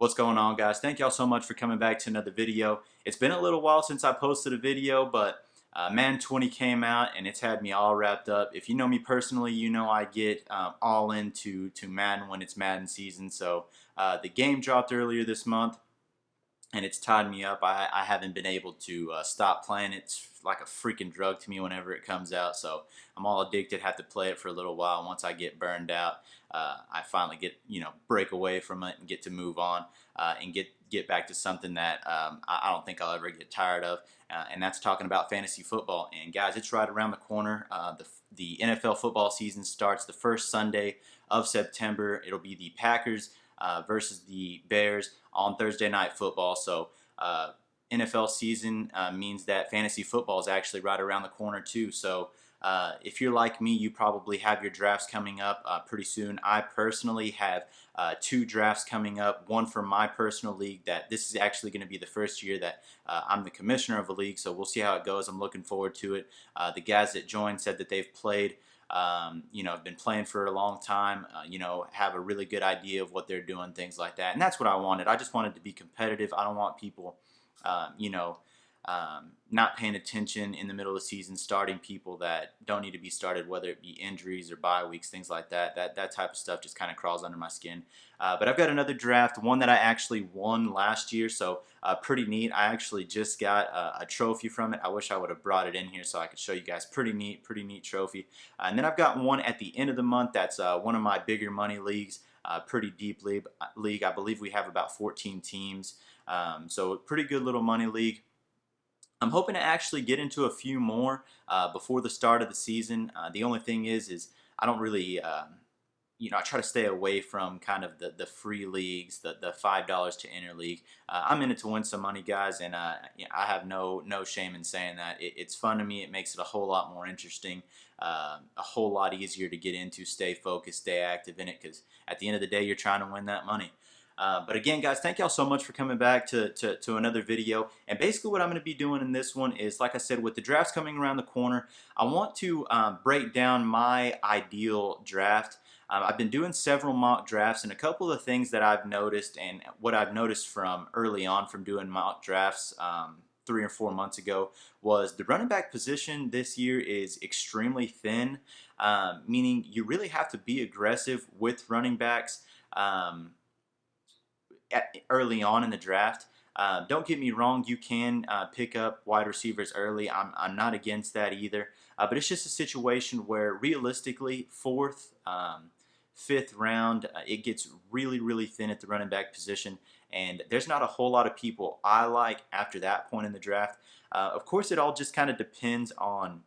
What's going on, guys? Thank y'all so much for coming back to another video. It's been a little while since I posted a video, but Madden 20 came out and it's had me all wrapped up. If you know me personally, you know I get all into Madden when it's Madden season. So the game dropped earlier this month and it's tied me up. I haven't been able to stop playing. It's like a freaking drug to me whenever it comes out. So I'm all addicted. Have to play it for a little while. Once I get burned out, I finally get break away from it and get to move on and get back to something that I don't think I'll ever get tired of. And that's talking about fantasy football. And guys, it's right around the corner. The NFL football season starts the first Sunday of September. It'll be the Packers versus the Bears on Thursday Night Football. So NFL season means that fantasy football is actually right around the corner too. So if you're like me, you probably have your drafts coming up pretty soon. I personally have 2 drafts coming up, one for my personal league. That this is actually going to be the first year that I'm the commissioner of a league, so we'll see how it goes. I'm looking forward to it. The guys that joined said that they've played been playing for a long time, have a really good idea of what they're doing, things like that. And that's what I wanted. I just wanted to be competitive. I don't want people, not paying attention in the middle of the season, starting people that don't need to be started, whether it be injuries or bye weeks, things like that. That type of stuff just kind of crawls under my skin. But I've got another draft, one that I actually won last year, so pretty neat. I actually just got a trophy from it. I wish I would have brought it in here so I could show you guys. Pretty neat trophy. And then I've got one at the end of the month. That's one of my bigger money leagues. Pretty deep league. I believe we have about 14 teams. So pretty good little money league. I'm hoping to actually get into a few more before the start of the season. The only thing is I don't really, I try to stay away from kind of the free leagues, the $5 to enter league. I'm in it to win some money, guys, and I have no shame in saying that. It's fun to me. It makes it a whole lot more interesting, a whole lot easier to get into, stay focused, stay active in it, because at the end of the day, you're trying to win that money. But again, guys, thank y'all so much for coming back to another video. And basically what I'm going to be doing in this one is, like I said, with the drafts coming around the corner, I want to break down my ideal draft. I've been doing several mock drafts, and a couple of the things that I've noticed, and what I've noticed from early on from doing mock drafts 3 or 4 months ago, was the running back position this year is extremely thin, meaning you really have to be aggressive with running backs early on in the draft. Don't get me wrong, you can pick up wide receivers early. I'm not against that either. But it's just a situation where realistically, 4th, 5th round, it gets really thin at the running back position. And there's not a whole lot of people I like after that point in the draft. Of course, it all just kind of depends on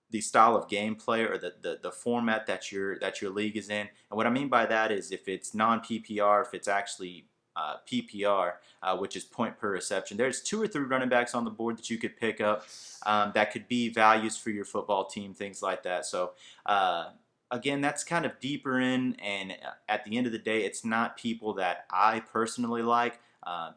the style of gameplay or the format that your league is in. And what I mean by that is if it's non-PPR, if it's actually PPR, which is point per reception. There's 2 or 3 running backs on the board that you could pick up that could be values for your football team, things like that. So again, that's kind of deeper in, and at the end of the day, it's not people that I personally like,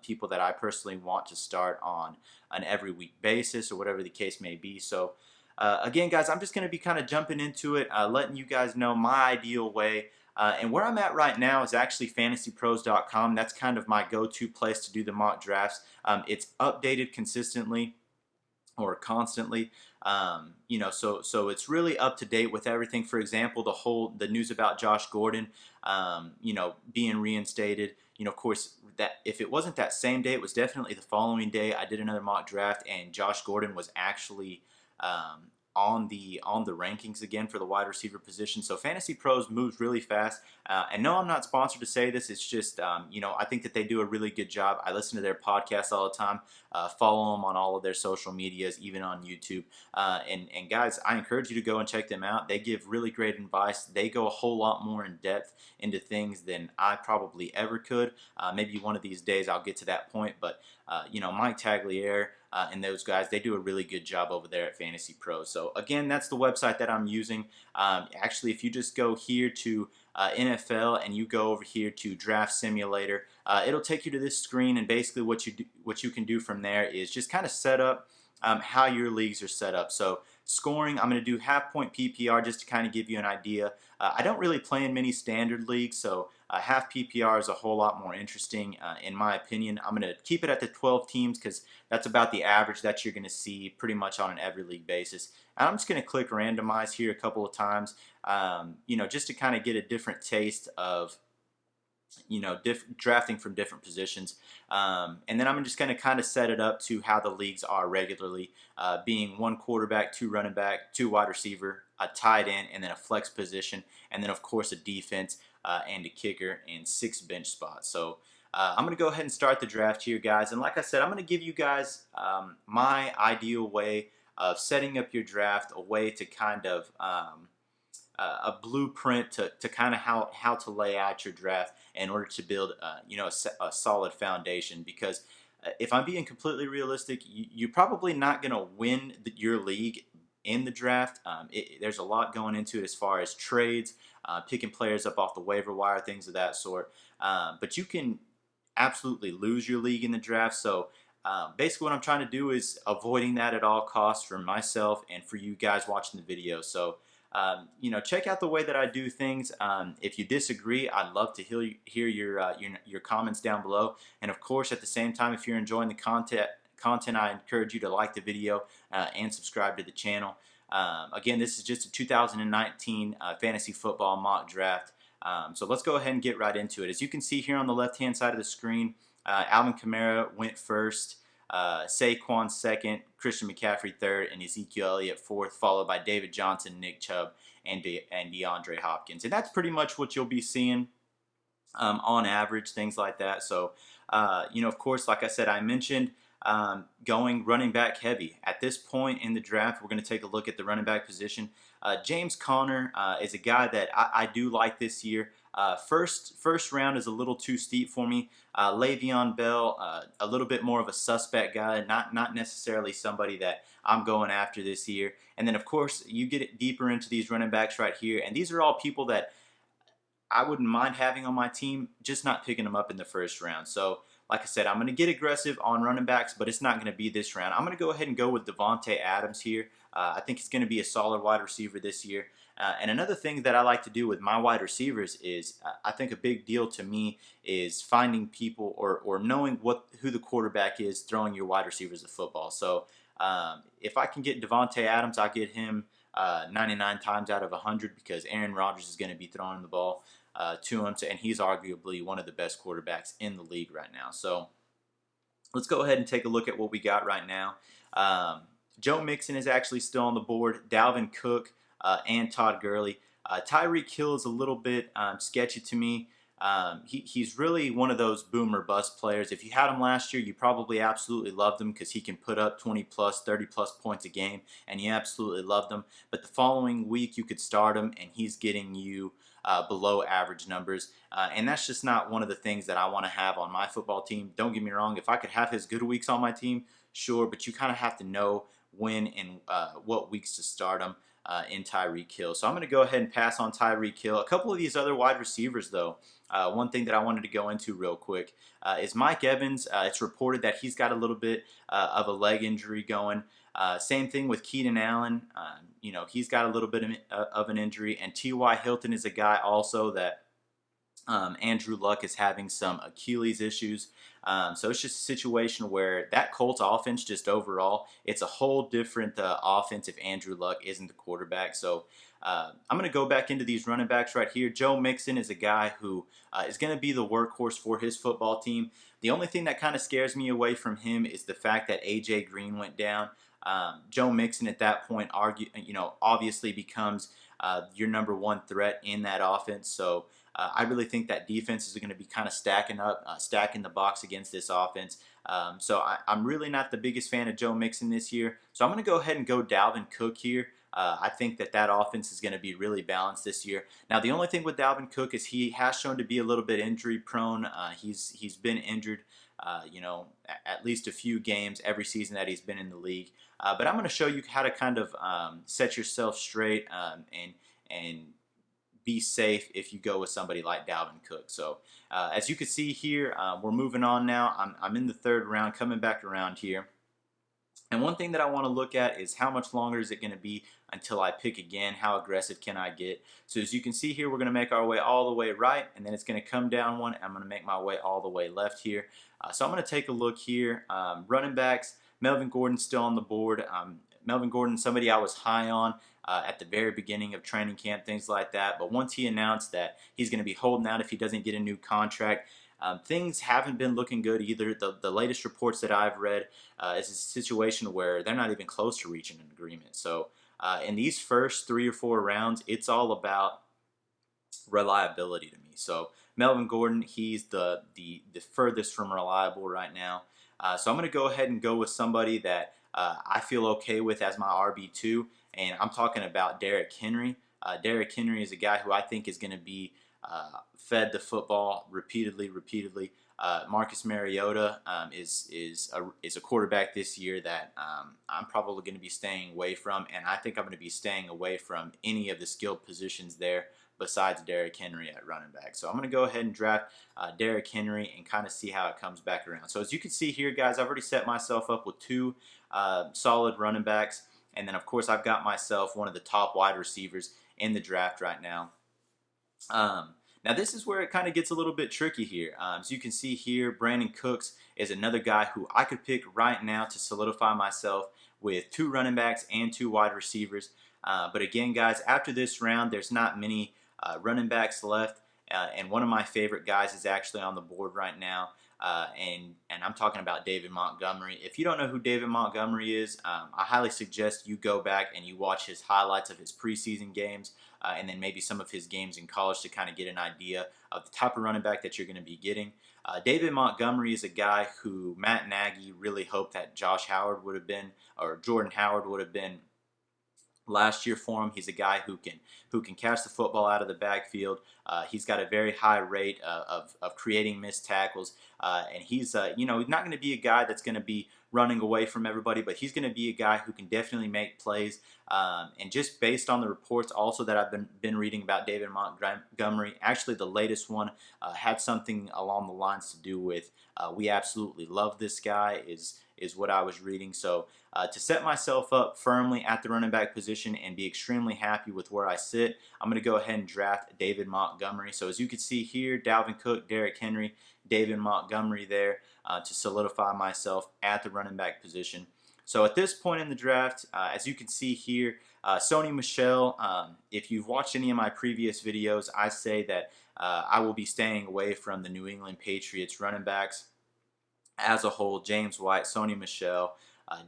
people that I personally want to start on an every week basis or whatever the case may be. So again, guys, I'm just going to be kind of jumping into it, letting you guys know my ideal way. And where I'm at right now is actually fantasypros.com. That's kind of my go-to place to do the mock drafts. It's updated consistently or constantly, so it's really up to date with everything. For example, the news about Josh Gordon, being reinstated. Of course, that if it wasn't that same day, it was definitely the following day. I did another mock draft, and Josh Gordon was actually on the rankings again for the wide receiver position. So Fantasy Pros moves really fast. And no, I'm not sponsored to say this. It's just, I think that they do a really good job. I listen to their podcasts all the time, follow them on all of their social medias, even on YouTube. And guys, I encourage you to go and check them out. They give really great advice. They go a whole lot more in depth into things than I probably ever could. Maybe one of these days I'll get to that point. But, Mike Tagliere, and those guys, they do a really good job over there at Fantasy Pros. So again, that's the website that I'm using. Actually, if you just go here to NFL and you go over here to Draft Simulator, it'll take you to this screen, and basically what you can do from there is just kind of set up how your leagues are set up. So scoring, I'm going to do half point PPR just to kind of give you an idea. I don't really play in many standard leagues, so Half PPR is a whole lot more interesting, in my opinion. I'm going to keep it at the 12 teams because that's about the average that you're going to see pretty much on an every league basis. And I'm just going to click randomize here a couple of times, just to kind of get a different taste of drafting from different positions. And then I'm just going to kind of set it up to how the leagues are regularly, being one quarterback, two running back, two wide receiver, a tight end, and then a flex position, and then of course a defense and a kicker and 6 bench spots. So I'm going to go ahead and start the draft here, guys. And like I said, I'm going to give you guys my ideal way of setting up your draft, a way to kind of a blueprint to kind of how to lay out your draft in order to build a solid foundation. Because if I'm being completely realistic, you're probably not going to win your league in the draft. There's a lot going into it as far as trades, picking players up off the waiver wire, things of that sort. But you can absolutely lose your league in the draft. So basically what I'm trying to do is avoiding that at all costs for myself and for you guys watching the video. So check out the way that I do things. If you disagree, I'd love to hear your comments down below. And of course, at the same time, if you're enjoying the content, I encourage you to like the video and subscribe to the channel. Again, this is just a 2019 fantasy football mock draft. So let's go ahead and get right into it. As you can see here on the left-hand side of the screen, Alvin Kamara went first. Saquon second, Christian McCaffrey third, and Ezekiel Elliott fourth, followed by David Johnson, Nick Chubb, and DeAndre Hopkins. And that's pretty much what you'll be seeing on average, things like that. So, of course, like I said, I mentioned going running back heavy. At this point in the draft, we're going to take a look at the running back position. James Conner is a guy that I do like this year. First round is a little too steep for me. Le'Veon Bell, a little bit more of a suspect guy, not necessarily somebody that I'm going after this year. And then, of course, you get deeper into these running backs right here, and these are all people that I wouldn't mind having on my team, just not picking them up in the first round. So, like I said, I'm going to get aggressive on running backs, but it's not going to be this round. I'm going to go ahead and go with Davante Adams here. I think he's going to be a solid wide receiver this year. And another thing that I like to do with my wide receivers is I think a big deal to me is finding people or knowing who the quarterback is throwing your wide receivers the football. So if I can get Davante Adams, I'll get him 99 times out of 100 because Aaron Rodgers is going to be throwing the ball to him, and he's arguably one of the best quarterbacks in the league right now. So let's go ahead and take a look at what we got right now. Joe Mixon is actually still on the board. Dalvin Cook and Todd Gurley. Tyreek Hill is a little bit sketchy to me. He's really one of those boomer bust players. If you had him last year, you probably absolutely loved him because he can put up 20 plus, 30 plus points a game, and you absolutely loved him. But the following week, you could start him, and he's getting you below average numbers. And that's just not one of the things that I want to have on my football team. Don't get me wrong. If I could have his good weeks on my team, sure, but you kind of have to know when and what weeks to start him in Tyreek Hill. So I'm going to go ahead and pass on Tyreek Hill. A couple of these other wide receivers, though, one thing that I wanted to go into real quick is Mike Evans. It's reported that he's got a little bit of a leg injury going. Same thing with Keenan Allen. He's got a little bit of an injury. And T.Y. Hilton is a guy also that Andrew Luck is having some Achilles issues. So it's just a situation where that Colts offense, just overall, it's a whole different offense if Andrew Luck isn't the quarterback. So I'm going to go back into these running backs right here. Joe Mixon is a guy who is going to be the workhorse for his football team. The only thing that kind of scares me away from him is the fact that A.J. Green went down. Joe Mixon at that point, obviously becomes your number one threat in that offense. So I really think that defense is going to be kind of stacking the box against this offense. So I'm really not the biggest fan of Joe Mixon this year. So I'm going to go ahead and go Dalvin Cook here. I think that offense is going to be really balanced this year. Now, the only thing with Dalvin Cook is he has shown to be a little bit injury prone. He's been injured, at least a few games every season that he's been in the league. But I'm going to show you how to kind of set yourself straight and be safe if you go with somebody like Dalvin Cook. So as you can see here, we're moving on now. I'm in the third round, coming back around here. And one thing that I want to look at is how much longer is it going to be until I pick again? How aggressive can I get? So as you can see here, we're going to make our way all the way right, and then it's going to come down one. I'm going to make my way all the way left here. So I'm going to take a look here. Running backs, Melvin Gordon still on the board. Melvin Gordon, somebody I was high on at the very beginning of training camp, things like that. But once he announced that he's going to be holding out if he doesn't get a new contract, things haven't been looking good either. The latest reports that I've read is a situation where they're not even close to reaching an agreement. So in these first 3 or 4 rounds, it's all about reliability to me. So Melvin Gordon, he's the furthest from reliable right now. So I'm going to go ahead and go with somebody that I feel okay with as my RB2, and I'm talking about Derrick Henry. Derrick Henry is a guy who I think is going to be fed the football repeatedly. Marcus Mariota is a quarterback this year that I'm probably going to be staying away from, and I think I'm going to be staying away from any of the skilled positions there besides Derrick Henry at running back. So I'm going to go ahead and draft Derrick Henry and kind of see how it comes back around. So as you can see here, guys, I've already set myself up with 2 solid running backs, and then of course I've got myself one of the top wide receivers in the draft right now. Now this is where it kind of gets a little bit tricky here. As you can see here, Brandin Cooks is another guy who I could pick right now to solidify myself with 2 running backs and 2 wide receivers. But again, guys, after this round, there's not many running backs left, and one of my favorite guys is actually on the board right now. And I'm talking about David Montgomery. If you don't know who David Montgomery is, I highly suggest you go back and you watch his highlights of his preseason games and then maybe some of his games in college to kind of get an idea of the type of running back that you're going to be getting. David Montgomery is a guy who Matt Nagy really hoped that Josh Howard would have been, or Jordan Howard would have been last year for him. He's a guy who can catch the football out of the backfield. He's got a very high rate of creating missed tackles, and he's he's not going to be a guy that's going to be running away from everybody, but he's going to be a guy who can definitely make plays. And just based on the reports also that I've been reading about David Montgomery, actually the latest one had something along the lines to do with we absolutely love this guy is what I was reading. So to set myself up firmly at the running back position and be extremely happy with where I sit, I'm going to go ahead and draft David Montgomery. So as you can see here, Dalvin Cook, Derrick Henry, David Montgomery there to solidify myself at the running back position. So at this point in the draft, as you can see here, Sony Michel, if you've watched any of my previous videos, I say that I will be staying away from the New England Patriots running backs as a whole. James White, Sony Michel,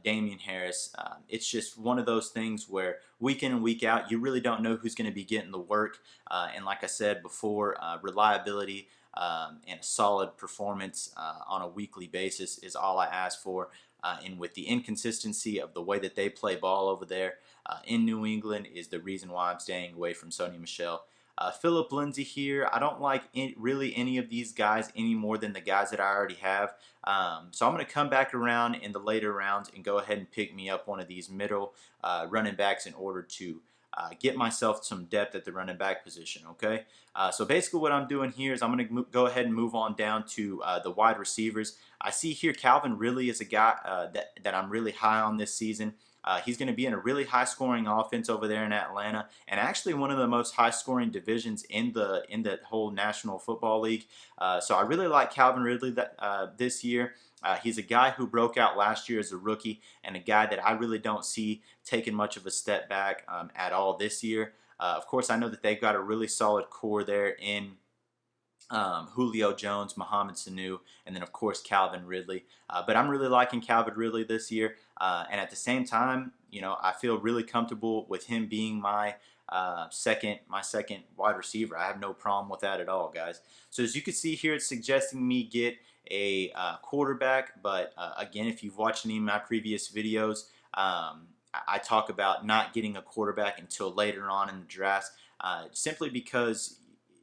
Damian Harris. It's just one of those things where week in and week out, you really don't know who's going to be getting the work. And like I said before, reliability and a solid performance on a weekly basis is all I ask for. And with the inconsistency of the way that they play ball over there in New England is the reason why I'm staying away from Sony Michel. Philip Lindsay here, I don't like really any of these guys any more than the guys that I already have. So I'm going to come back around in the later rounds and go ahead and pick me up one of these middle running backs in order to get myself some depth at the running back position, okay? So basically what I'm doing here is I'm going to go ahead and move on down to the wide receivers. I see here Calvin Ridley is a guy that I'm really high on this season. He's going to be in a really high-scoring offense over there in Atlanta, and actually one of the most high-scoring divisions in the whole National Football League. So I really like Calvin Ridley this year. He's a guy who broke out last year as a rookie, and a guy that I really don't see taking much of a step back at all this year. Of course, I know that they've got a really solid core there in Julio Jones, Mohamed Sanu, and then of course Calvin Ridley. But I'm really liking Calvin Ridley this year, and at the same time, I feel really comfortable with him being my second wide receiver. I have no problem with that at all, guys. So as you can see here, it's suggesting me get a quarterback. But again, if you've watched any of my previous videos, I talk about not getting a quarterback until later on in the draft, simply because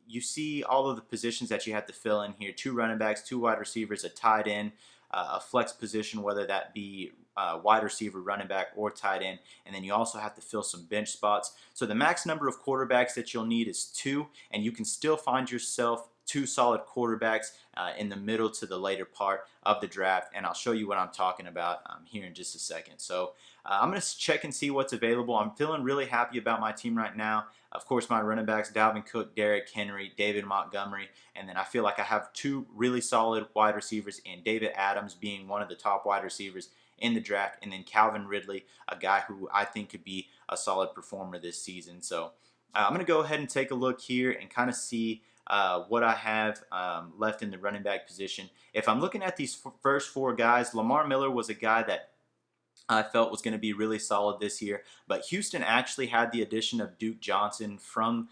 you see all of the positions that you have to fill in here: 2 running backs, 2 wide receivers, a tight end, a flex position, whether that be wide receiver, running back, or tight end, and then you also have to fill some bench spots. So the max number of quarterbacks that you'll need is 2, and you can still find yourself two solid quarterbacks in the middle to the later part of the draft, and I'll show you what I'm talking about here in just a second. So I'm going to check and see what's available. I'm feeling really happy about my team right now. Of course, my running backs, Dalvin Cook, Derrick Henry, David Montgomery, and then I feel like I have two really solid wide receivers in David Adams being one of the top wide receivers in the draft, and then Calvin Ridley, a guy who I think could be a solid performer this season. So I'm going to go ahead and take a look here and kind of see what I have left in the running back position. If I'm looking at these first four guys, Lamar Miller was a guy that I felt was going to be really solid this year, but Houston actually had the addition of Duke Johnson from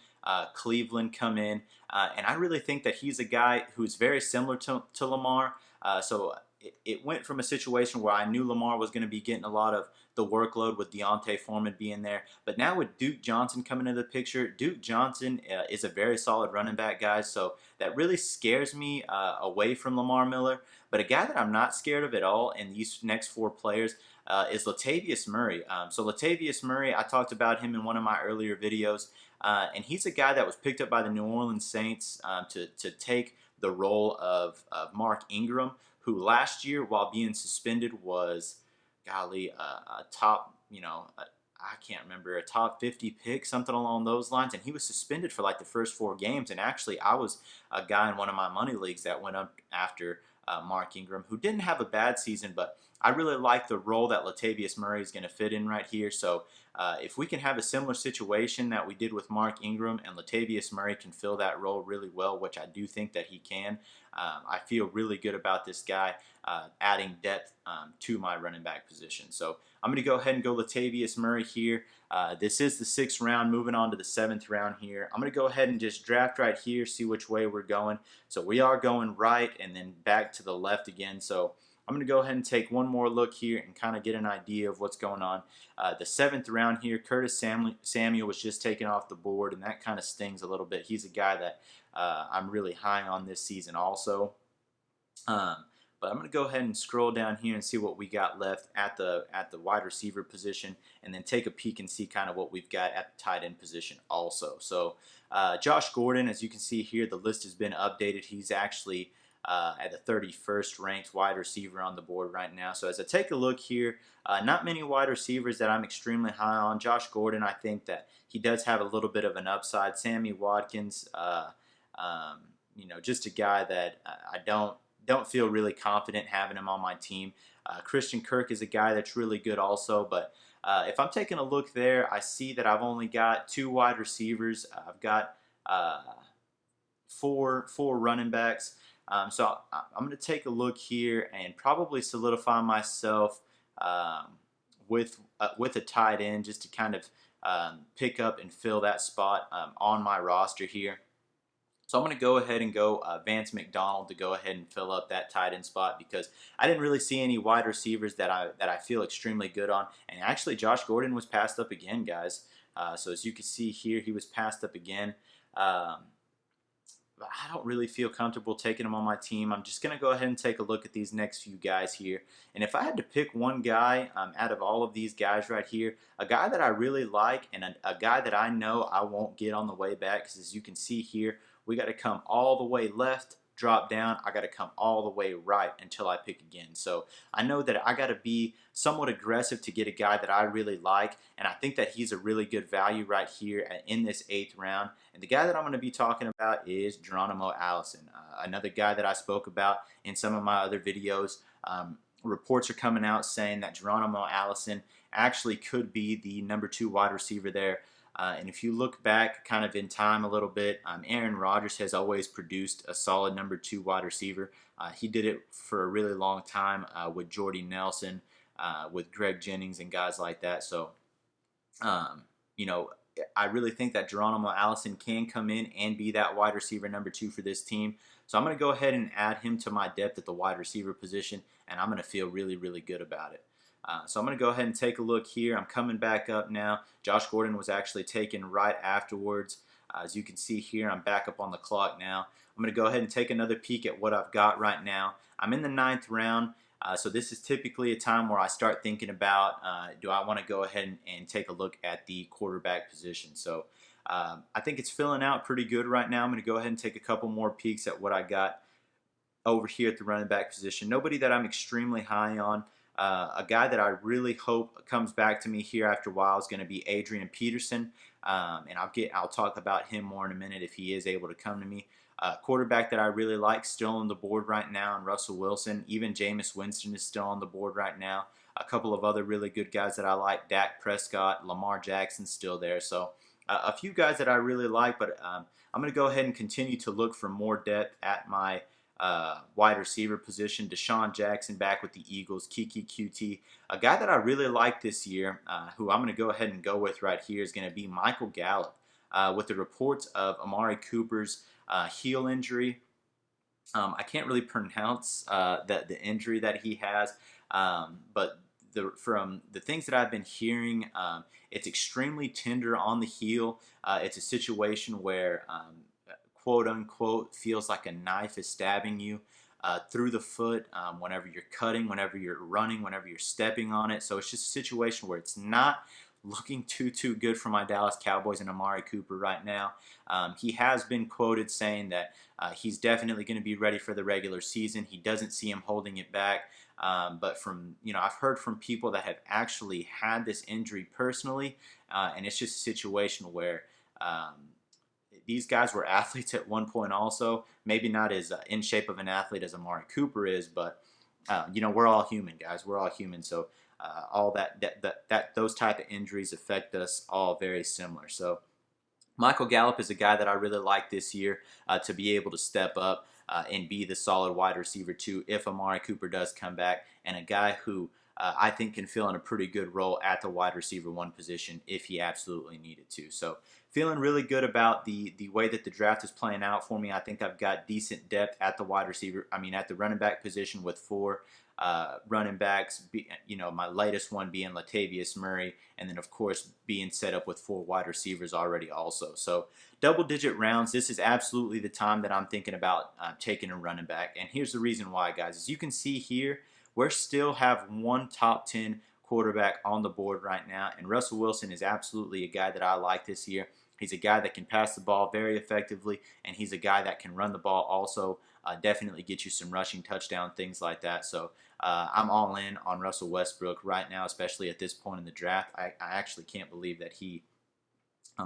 Cleveland come in, and I really think that he's a guy who's very similar to Lamar. So it went from a situation where I knew Lamar was going to be getting a lot of the workload with Deontay Foreman being there, but now with Duke Johnson coming into the picture, Duke Johnson is a very solid running back, guys, so that really scares me away from Lamar Miller. But a guy that I'm not scared of at all in these next four players is Latavius Murray. So Latavius Murray, I talked about him in one of my earlier videos, and he's a guy that was picked up by the New Orleans Saints to take the role of Mark Ingram, who last year, while being suspended, was, golly, a top, I can't remember, a top 50 pick, something along those lines, and he was suspended for like the first 4 games. And actually, I was a guy in one of my money leagues that went up after Mark Ingram, who didn't have a bad season, but I really like the role that Latavius Murray is going to fit in right here. So if we can have a similar situation that we did with Mark Ingram, and Latavius Murray can fill that role really well, which I do think that he can, I feel really good about this guy adding depth to my running back position. So I'm going to go ahead and go Latavius Murray here. This is the 6th round, moving on to the 7th round here. I'm going to go ahead and just draft right here, see which way we're going. So we are going right and then back to the left again. So I'm going to go ahead and take one more look here and kind of get an idea of what's going on. The 7th round here, Curtis Samuel was just taken off the board, and that kind of stings a little bit. He's a guy that I'm really high on this season also. But I'm going to go ahead and scroll down here and see what we got left at the wide receiver position, and then take a peek and see kind of what we've got at the tight end position also. So Josh Gordon, as you can see here, the list has been updated. He's actually at the 31st ranked wide receiver on the board right now. So as I take a look here, not many wide receivers that I'm extremely high on. Josh Gordon, I think that he does have a little bit of an upside. Sammy Watkins, just a guy that I don't feel really confident having him on my team. Christian Kirk is a guy that's really good also, but if I'm taking a look there, I see that I've only got 2 wide receivers. I've got four running backs. So I'm going to take a look here and probably solidify myself with a tight end, just to kind of pick up and fill that spot on my roster here. So I'm going to go ahead and go Vance McDonald to go ahead and fill up that tight end spot, because I didn't really see any wide receivers that I feel extremely good on. And actually, Josh Gordon was passed up again, guys. So as you can see here, he was passed up again. But I don't really feel comfortable taking him on my team. I'm just going to go ahead and take a look at these next few guys here. And if I had to pick one guy out of all of these guys right here, a guy that I really like and a guy that I know I won't get on the way back, because as you can see here, we got to come all the way left, drop down. I got to come all the way right until I pick again. So I know that I got to be somewhat aggressive to get a guy that I really like, and I think that he's a really good value right here in this 8th round. And the guy that I'm going to be talking about is Geronimo Allison, another guy that I spoke about in some of my other videos. Reports are coming out saying that Geronimo Allison actually could be the number 2 wide receiver there. And if you look back kind of in time a little bit, Aaron Rodgers has always produced a solid number 2 wide receiver. He did it for a really long time with Jordy Nelson, with Greg Jennings and guys like that. So, I really think that Geronimo Allison can come in and be that wide receiver number 2 for this team. So I'm going to go ahead and add him to my depth at the wide receiver position, and I'm going to feel really, really good about it. So I'm going to go ahead and take a look here. I'm coming back up now. Josh Gordon was actually taken right afterwards. As you can see here, I'm back up on the clock now. I'm going to go ahead and take another peek at what I've got right now. I'm in the 9th round. So this is typically a time where I start thinking about, do I want to go ahead and take a look at the quarterback position. So I think it's filling out pretty good right now. I'm going to go ahead and take a couple more peeks at what I got over here at the running back position. Nobody that I'm extremely high on. A guy that I really hope comes back to me here after a while is going to be Adrian Peterson, and I'll talk about him more in a minute if he is able to come to me. Quarterback that I really like still on the board right now, and Russell Wilson. Even Jameis Winston is still on the board right now. A couple of other really good guys that I like: Dak Prescott, Lamar Jackson, still there. So a few guys that I really like, but I'm going to go ahead and continue to look for more depth at my wide receiver position. Deshaun Jackson back with the Eagles. Kiki QT. A guy that I really like this year, who I'm going to go ahead and go with right here, is going to be Michael Gallup. With the reports of Amari Cooper's heel injury, I can't really pronounce the injury that he has, but from the things that I've been hearing, it's extremely tender on the heel. It's a situation where quote unquote feels like a knife is stabbing you through the foot whenever you're cutting, whenever you're running, whenever you're stepping on it. So it's just a situation where it's not looking too good for my Dallas Cowboys and Amari Cooper right now. He has been quoted saying that he's definitely going to be ready for the regular season. He doesn't see him holding it back. But from, I've heard from people that have actually had this injury personally, and it's just a situation where these guys were athletes at one point also. Maybe not as in shape of an athlete as Amari Cooper is, but we're all human, guys. We're all human, so all those type of injuries affect us all very similar. So Michael Gallup is a guy that I really like this year to be able to step up and be the solid wide receiver too if Amari Cooper does come back, and a guy who I think can fill in a pretty good role at the wide receiver one position if he absolutely needed to. So feeling really good about the way that the draft is playing out for me. I think I've got decent depth at the at the running back position with 4 running backs. My latest one being Latavius Murray, and then of course being set up with 4 wide receivers already also. So double-digit rounds. This is absolutely the time that I'm thinking about taking a running back. And here's the reason why, guys. As you can see here, we still have one top 10 quarterback on the board right now, and Russell Wilson is absolutely a guy that I like this year. He's a guy that can pass the ball very effectively, and he's a guy that can run the ball also, definitely get you some rushing touchdown, things like that. So I'm all in on Russell Westbrook right now, especially at this point in the draft. I actually can't believe that he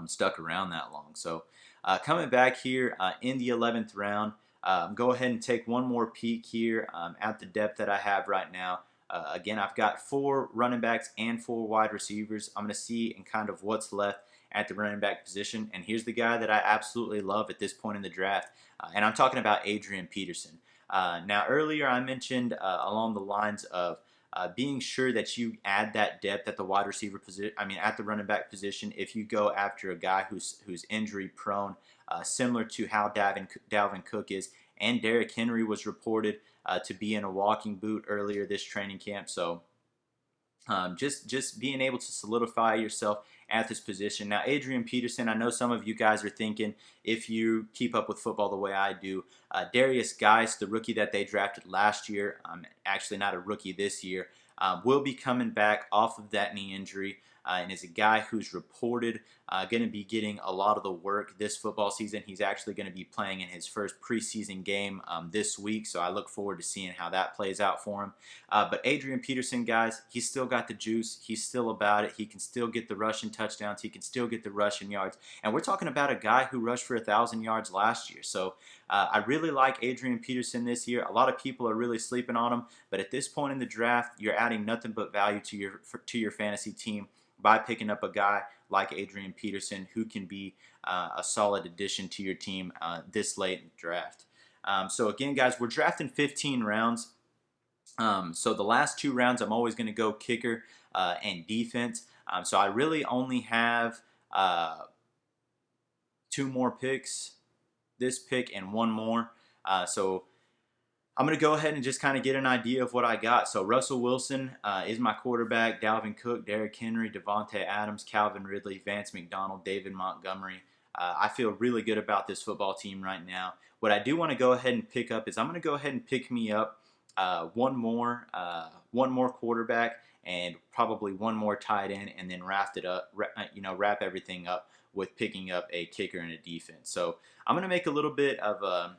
stuck around that long. So coming back here in the 11th round, go ahead and take one more peek here at the depth that I have right now. Again, I've got 4 running backs and 4 wide receivers. I'm going to see and kind of what's left at the running back position. And here's the guy that I absolutely love at this point in the draft. And I'm talking about Adrian Peterson. Now, earlier I mentioned along the lines of being sure that you add that depth at the wide receiver position. At the running back position, if you go after a guy who's injury prone, similar to how Dalvin Cook is, and Derrick Henry was reported to be in a walking boot earlier this training camp. So just being able to solidify yourself at this position. Now, Adrian Peterson, I know some of you guys are thinking, if you keep up with football the way I do, Darius Geis, the rookie that they drafted last year, actually not a rookie this year, will be coming back off of that knee injury and is a guy who's reported going to be getting a lot of the work this football season. He's actually going to be playing in his first preseason game this week, so I look forward to seeing how that plays out for him. But Adrian Peterson, guys, he's still got the juice. He's still about it. He can still get the rushing touchdowns. He can still get the rushing yards. And we're talking about a guy who rushed for 1,000 yards last year. So I really like Adrian Peterson this year. A lot of people are really sleeping on him, but at this point in the draft, you're adding nothing but value to your fantasy team by picking up a guy like Adrian Peterson who can be a solid addition to your team this late in the draft. So again, guys, we're drafting 15 rounds. So the last 2 rounds, I'm always going to go kicker and defense. So I really only have 2 more picks, this pick and 1 more. So I'm going to go ahead and just kind of get an idea of what I got. So Russell Wilson is my quarterback, Dalvin Cook, Derrick Henry, Devontae Adams, Calvin Ridley, Vance McDonald, David Montgomery. I feel really good about this football team right now. What I do want to go ahead and pick up is I'm going to go ahead and pick me up one more quarterback and probably 1 more tight end, and then wrap everything up with picking up a kicker and a defense. So I'm going to make a little bit of a,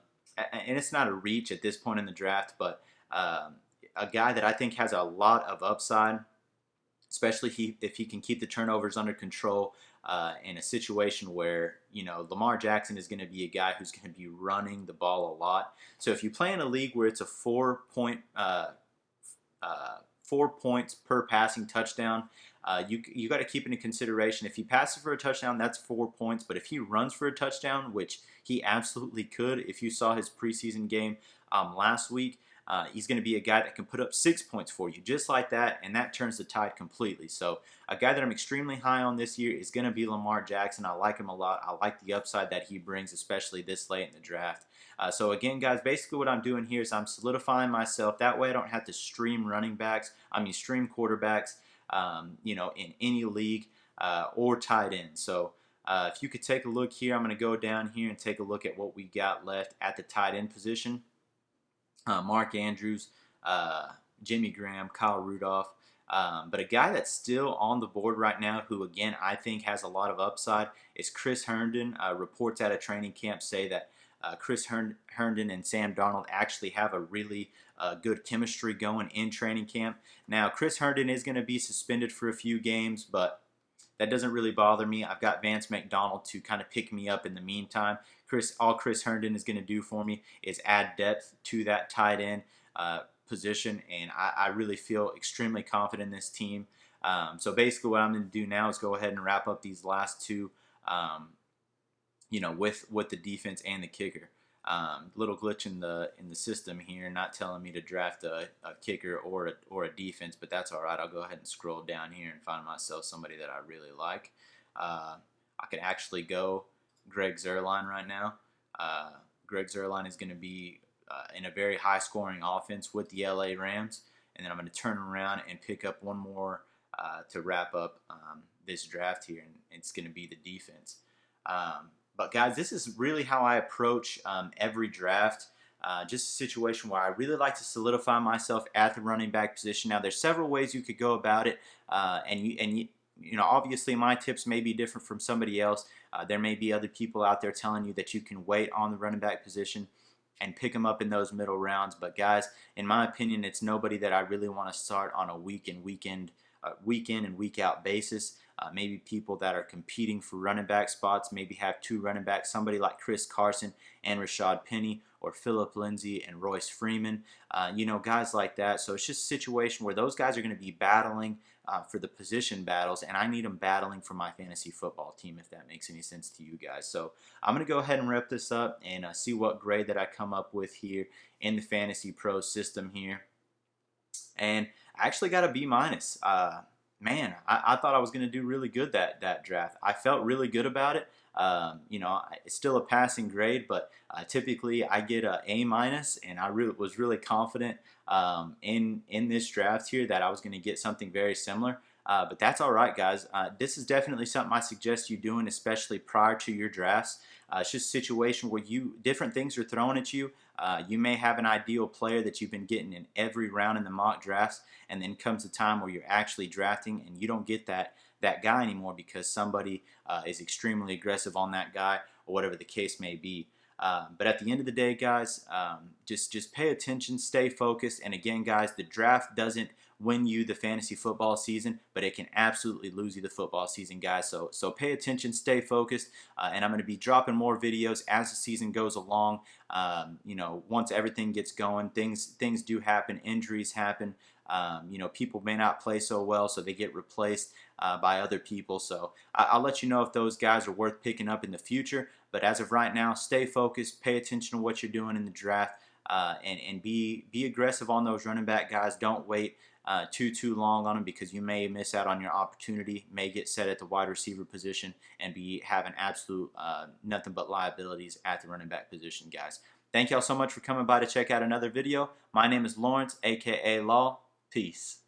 and it's not a reach at this point in the draft, but a guy that I think has a lot of upside, especially if he can keep the turnovers under control in a situation where, you know, Lamar Jackson is going to be a guy who's going to be running the ball a lot. So if you play in a league where it's a 4 points per passing touchdown, you got to keep into consideration if he passes for a touchdown, that's 4 points. But if he runs for a touchdown, which he absolutely could, if you saw his preseason game last week, he's going to be a guy that can put up 6 points for you, just like that, and that turns the tide completely. So a guy that I'm extremely high on this year is going to be Lamar Jackson. I like him a lot. I like the upside that he brings, especially this late in the draft. So again, guys, basically what I'm doing here is I'm solidifying myself. That way I don't have to stream stream quarterbacks, you know, in any league or tight end. So if you could take a look here, I'm going to go down here and take a look at what we got left at the tight end position. Mark Andrews, Jimmy Graham, Kyle Rudolph. But a guy that's still on the board right now who, again, I think has a lot of upside is Chris Herndon. Reports out of training camp say that Chris Herndon and Sam Darnold actually have a really good chemistry going in training camp. Now, Chris Herndon is going to be suspended for a few games, but that doesn't really bother me. I've got Vance McDonald to kind of pick me up in the meantime. All Chris Herndon is going to do for me is add depth to that tight end position, and I really feel extremely confident in this team. So basically what I'm going to do now is go ahead and wrap up these last two, you know, with the defense and the kicker. Little glitch in the system here, not telling me to draft a kicker or a defense, but that's all right. I'll go ahead and scroll down here and find myself somebody that I really like. I could actually go Greg Zuerlein right now. Greg Zuerlein is going to be in a very high-scoring offense with the LA Rams, and then I'm going to turn around and pick up one more to wrap up this draft here, and it's going to be the defense. But guys, this is really how I approach every draft. Just a situation where I really like to solidify myself at the running back position. Now, there's several ways you could go about it, and you know, obviously my tips may be different from somebody else. There may be other people out there telling you that you can wait on the running back position and pick them up in those middle rounds. But guys, in my opinion, it's nobody that I really want to start on a week in and week out basis. Maybe people that are competing for running back spots, maybe have two running backs, somebody like Chris Carson and Rashad Penny, or Phillip Lindsay and Royce Freeman, you know, guys like that. So it's just a situation where those guys are going to be battling for the position battles, and I need them battling for my fantasy football team, if that makes any sense to you guys. So I'm going to go ahead and wrap this up and see what grade that I come up with here in the Fantasy Pro system here. And I actually got a B-. Man, I thought I was going to do really good that draft. I felt really good about it. You know, it's still a passing grade, but typically I get a A-, and I was really confident in this draft here that I was going to get something very similar. But that's all right, guys. This is definitely something I suggest you doing, especially prior to your drafts. It's just a situation where different things are thrown at you. You may have an ideal player that you've been getting in every round in the mock drafts, and then comes a time where you're actually drafting and you don't get that guy anymore because somebody is extremely aggressive on that guy, or whatever the case may be. But at the end of the day, guys, just pay attention, stay focused. And again, guys, the draft doesn't win you the fantasy football season, but it can absolutely lose you the football season, guys. So pay attention, stay focused, and I'm going to be dropping more videos as the season goes along. You know, once everything gets going, things do happen, injuries happen. You know, people may not play so well, so they get replaced by other people. So I'll let you know if those guys are worth picking up in the future. But as of right now, stay focused, pay attention to what you're doing in the draft, and be aggressive on those running back guys. Don't wait too long on them, because you may miss out on your opportunity, may get set at the wide receiver position, and be having absolute nothing but liabilities at the running back position, guys. Thank y'all so much for coming by to check out another video. My name is Lawrence, aka Law. Peace.